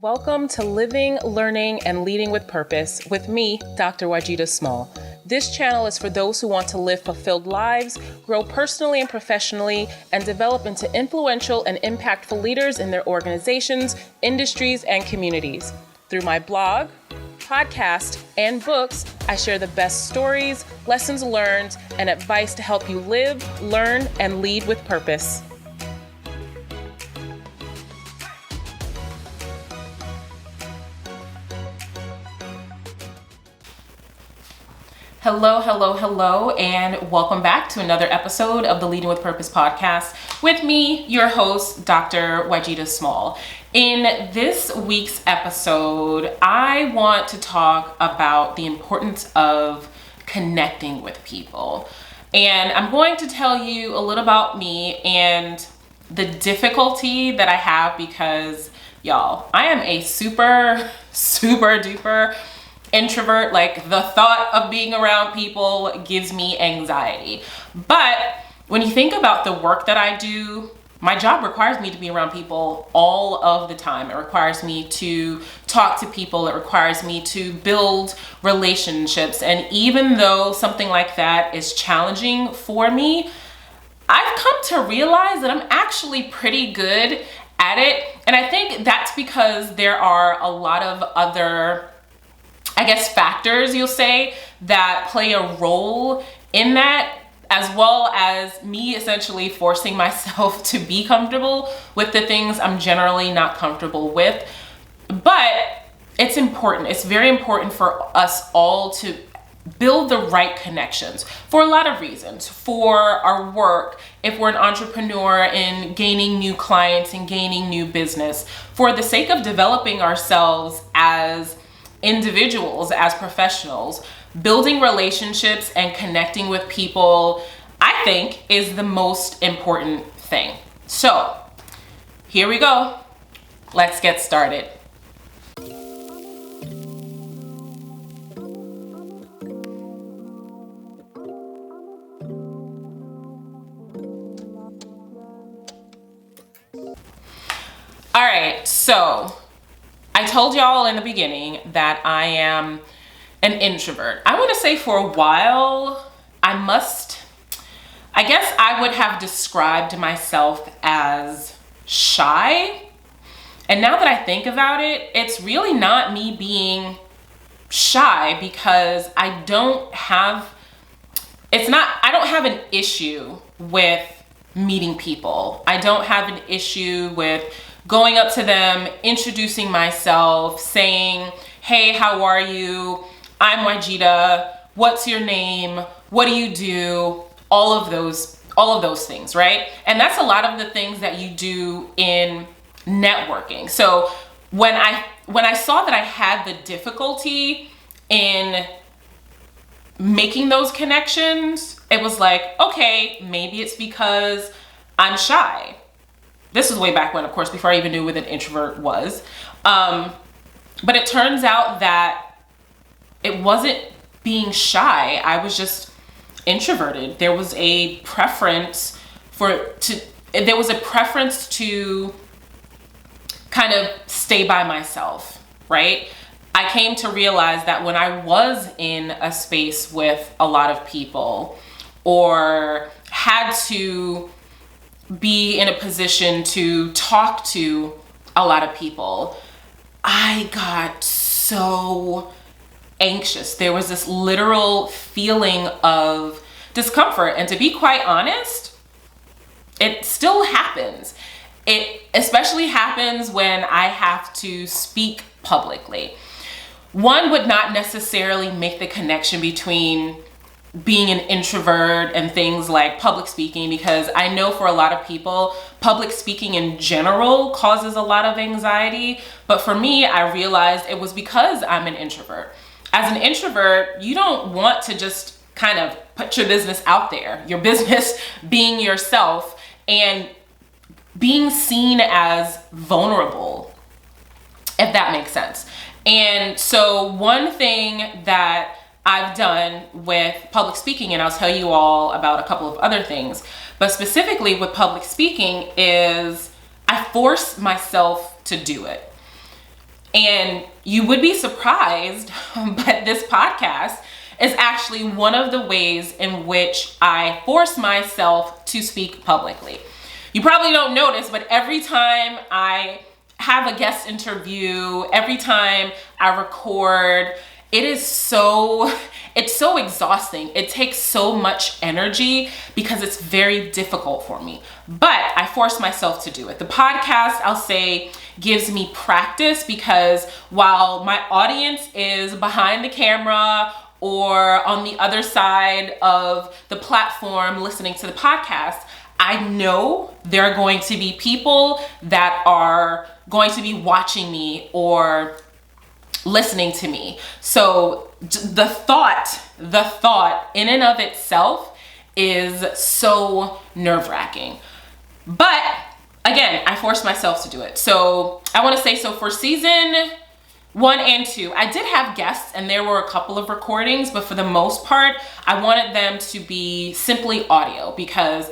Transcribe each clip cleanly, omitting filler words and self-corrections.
Welcome to Living, Learning, and Leading with Purpose with me, Dr. Wajida Small. This channel is for those who want to live fulfilled lives, grow personally and professionally, and develop into influential and impactful leaders in their organizations, industries, and communities. Through my blog, podcast, and books, I share the best stories, lessons learned, and advice to help you live, learn, and lead with purpose. Hello, and welcome back to another episode of the Leading with Purpose podcast with me, your host, Dr. Wajida Small. In this week's episode, I want to talk about the importance of connecting with people. And I'm going to tell you a little about me and the difficulty that I have because, y'all, I am a super duper introvert. Like, the thought of being around people gives me anxiety. But when you think about the work that I do, my job requires me to be around people all of the time. It requires me to talk to people. It requires me to build relationships. And even though something like that is challenging for me, I've come to realize that I'm actually pretty good at it. And I think that's because there are a lot of other factors, you'll say, that play a role in that, as well as me essentially forcing myself to be comfortable with the things I'm generally not comfortable with. But it's important. It's very important for us all to build the right connections for a lot of reasons. For our work, if we're an entrepreneur, in gaining new clients and gaining new business, for the sake of developing ourselves as individuals, as professionals, building relationships and connecting with people, I think, is the most important thing. So here we go. Let's get started. All right, so I told y'all in the beginning that I am an introvert. I want to say for a while, I guess I would have described myself as shy. And now that I think about it, it's really not me being shy because I don't have an issue with meeting people. I don't have an issue with going up to them, introducing myself, saying, hey, how are you? I'm Wajida. What's your name? What do you do? All of those things, right? And that's a lot of the things that you do in networking. So when I saw that I had the difficulty in making those connections, it was like, okay, maybe it's because I'm shy. This was way back when, of course, before I even knew what an introvert was. But it turns out that it wasn't being shy. I was just introverted. There was a preference to kind of stay by myself, right? I came to realize that when I was in a space with a lot of people or had to be in a position to talk to a lot of people, I got so anxious. There was this literal feeling of discomfort. And to be quite honest, it still happens. It especially happens when I have to speak publicly. One would not necessarily make the connection between being an introvert and things like public speaking, because I know for a lot of people, public speaking in general causes a lot of anxiety. But for me, I realized it was because I'm an introvert. As an introvert, you don't want to just kind of put your business out there, your business being yourself and being seen as vulnerable, if that makes sense. And so one thing that I've done with public speaking, and I'll tell you all about a couple of other things, but specifically with public speaking, is I force myself to do it. And you would be surprised, but this podcast is actually one of the ways in which I force myself to speak publicly. You probably don't notice, but every time I have a guest interview, every time I record, it's so exhausting. It takes so much energy because it's very difficult for me. But I force myself to do it. The podcast, I'll say, gives me practice because while my audience is behind the camera or on the other side of the platform listening to the podcast, I know there are going to be people that are going to be watching me or listening to me. So the thought in and of itself is so nerve-wracking. But again, I forced myself to do it. So I want to say, so for season 1 and 2, I did have guests and there were a couple of recordings, but for the most part, I wanted them to be simply audio because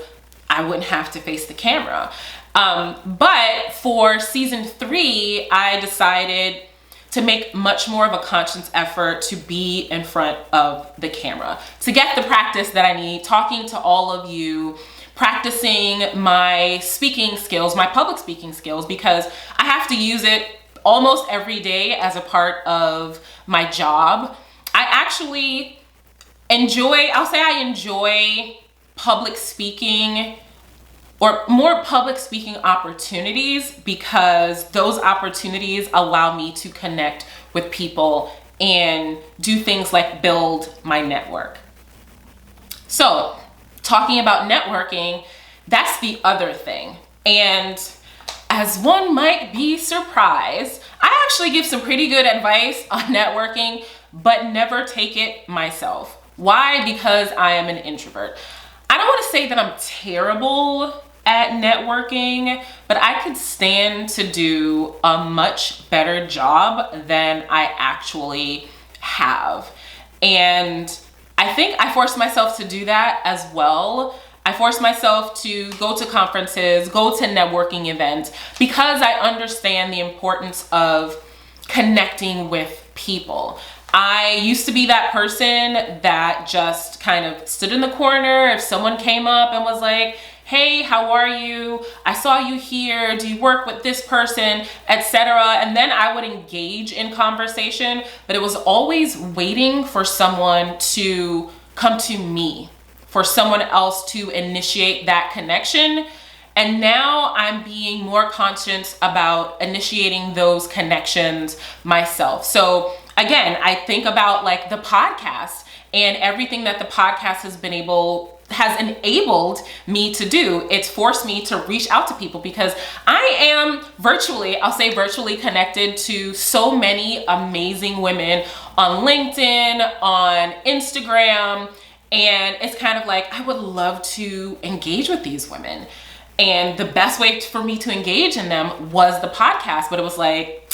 I wouldn't have to face the camera. But for season 3, I decided to make much more of a conscious effort to be in front of the camera, to get the practice that I need, talking to all of you, practicing my speaking skills, my public speaking skills, because I have to use it almost every day as a part of my job. I actually I enjoy public speaking or more public speaking opportunities because those opportunities allow me to connect with people and do things like build my network. So, talking about networking, that's the other thing. And as one might be surprised, I actually give some pretty good advice on networking, but never take it myself. Why? Because I am an introvert. I don't want to say that I'm terrible at networking, but I could stand to do a much better job than I actually have. And I think I forced myself to do that as well. I forced myself to go to conferences, go to networking events, because I understand the importance of connecting with people. I used to be that person that just kind of stood in the corner if someone came up and was like, hey, how are you? I saw you here. Do you work with this person, etc. And then I would engage in conversation, but it was always waiting for someone to come to me, for someone else to initiate that connection. And now I'm being more conscious about initiating those connections myself. So again, I think about like the podcast and everything that the podcast has enabled me to do. It's forced me to reach out to people because I am virtually connected to so many amazing women on LinkedIn, on Instagram, and it's kind of like, I would love to engage with these women. And the best way for me to engage in them was the podcast, but it was like,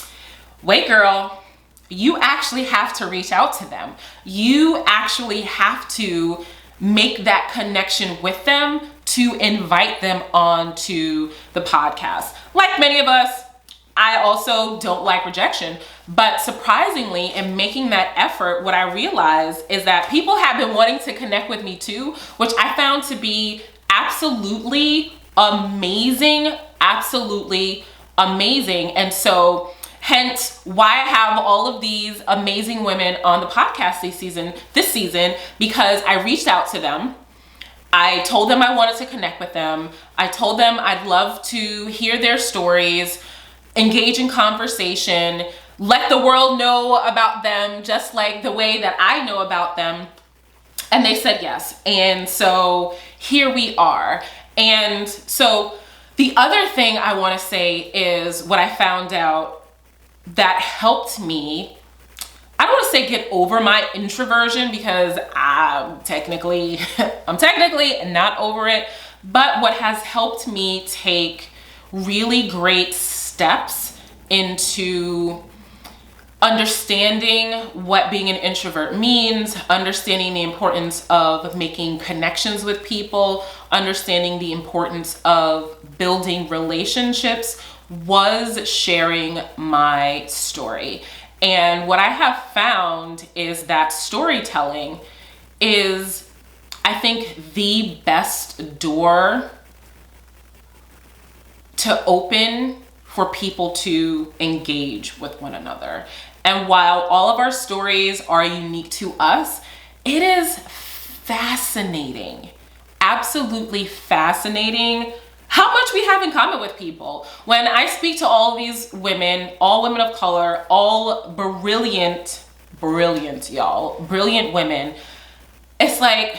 wait, girl, you actually have to reach out to them. You actually have to make that connection with them to invite them onto the podcast. Like many of us, I also don't like rejection, but surprisingly, in making that effort, what I realized is that people have been wanting to connect with me too, which I found to be absolutely amazing. And so hence why I have all of these amazing women on the podcast this season, because I reached out to them. I told them I wanted to connect with them. I told them I'd love to hear their stories, engage in conversation, let the world know about them just like the way that I know about them. And they said yes. And so here we are. And so the other thing I want to say is what I found out that helped me, I don't want to say get over my introversion because I'm technically not over it, but what has helped me take really great steps into understanding what being an introvert means, understanding the importance of making connections with people, understanding the importance of building relationships was sharing my story. And what I have found is that storytelling is, I think, the best door to open for people to engage with one another. And while all of our stories are unique to us, it is fascinating, absolutely fascinating, how much we have in common with people. When I speak to all of these women, all women of color, all brilliant y'all, brilliant women, it's like,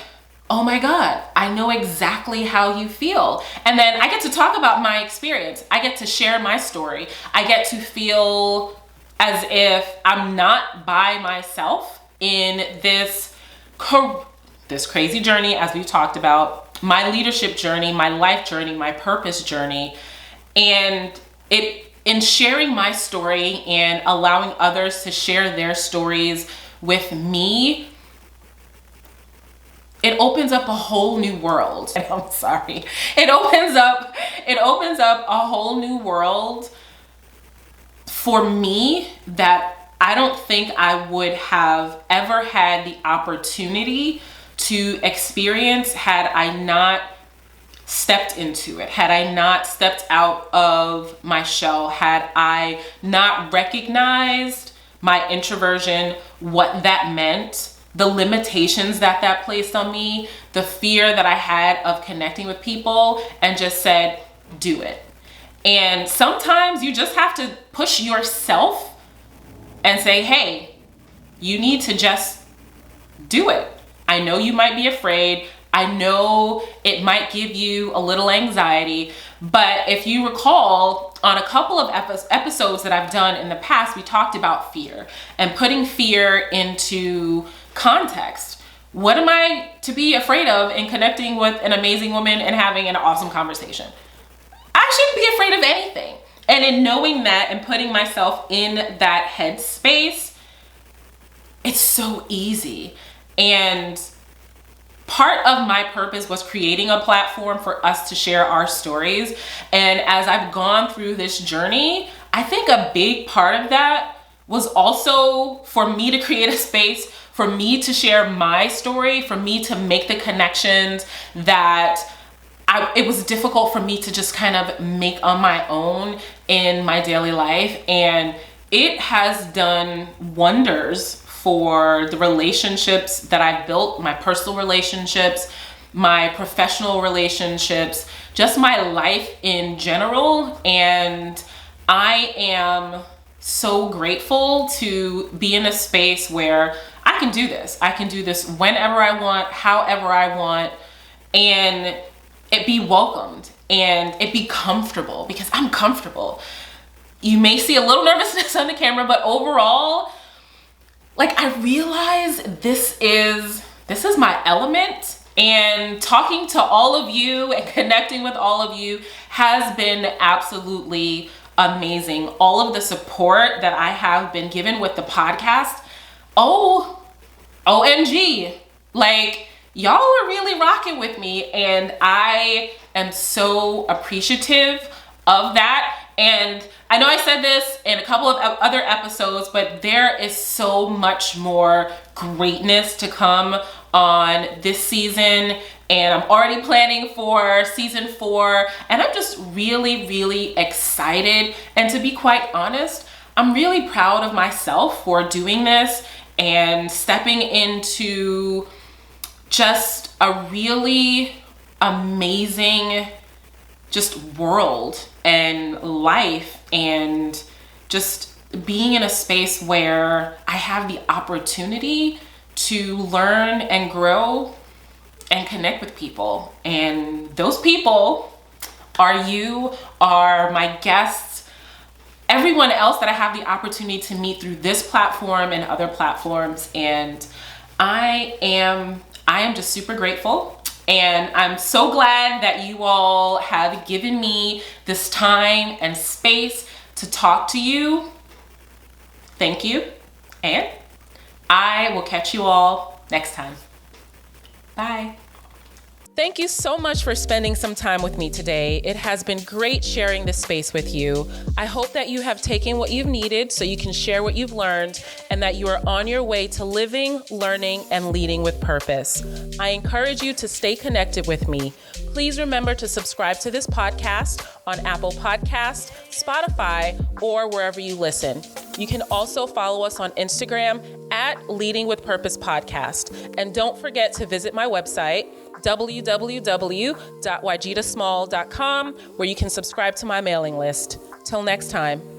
oh my God, I know exactly how you feel. And then I get to talk about my experience. I get to share my story. I get to feel as if I'm not by myself in this crazy journey, as we've talked about, my leadership journey, my life journey, my purpose journey. And in sharing my story and allowing others to share their stories with me, it opens up a whole new world. I'm sorry. It opens up a whole new world for me that I don't think I would have ever had the opportunity to experience had I not stepped into it, had I not stepped out of my shell, had I not recognized my introversion, what that meant, the limitations that placed on me, the fear that I had of connecting with people, and just said, do it. And sometimes you just have to push yourself and say, hey, you need to just do it. I know you might be afraid. I know it might give you a little anxiety, but if you recall, on a couple of episodes that I've done in the past, we talked about fear and putting fear into context. What am I to be afraid of in connecting with an amazing woman and having an awesome conversation? I shouldn't be afraid of anything. And in knowing that and putting myself in that headspace, it's so easy. And part of my purpose was creating a platform for us to share our stories. And as I've gone through this journey, I think a big part of that was also for me to create a space for me to share my story, for me to make the connections that it was difficult for me to just kind of make on my own in my daily life. And it has done wonders for the relationships that I've built, my personal relationships, my professional relationships, just my life in general. And I am so grateful to be in a space where I can do this. I can do this whenever I want, however I want, and it be welcomed and it be comfortable, because I'm comfortable. You may see a little nervousness on the camera, but overall, like, I realize this is my element, and talking to all of you and connecting with all of you has been absolutely amazing. All of the support that I have been given with the podcast, OMG, like, y'all are really rocking with me, and I am so appreciative of that. And I know I said this in a couple of other episodes, but there is so much more greatness to come on this season. And I'm already planning for season 4. And I'm just really, really excited. And to be quite honest, I'm really proud of myself for doing this and stepping into just a really amazing just world and life, and just being in a space where I have the opportunity to learn and grow and connect with people. And those people are you, are my guests, everyone else that I have the opportunity to meet through this platform and other platforms. And I am just super grateful. And I'm so glad that you all have given me this time and space to talk to you. Thank you. And I will catch you all next time. Bye. Thank you so much for spending some time with me today. It has been great sharing this space with you. I hope that you have taken what you've needed so you can share what you've learned and that you are on your way to living, learning, and leading with purpose. I encourage you to stay connected with me. Please remember to subscribe to this podcast on Apple Podcasts, Spotify, or wherever you listen. You can also follow us on Instagram at Leading with Purpose Podcast. And don't forget to visit my website, www.wajitasmall.com, where you can subscribe to my mailing list. Till next time.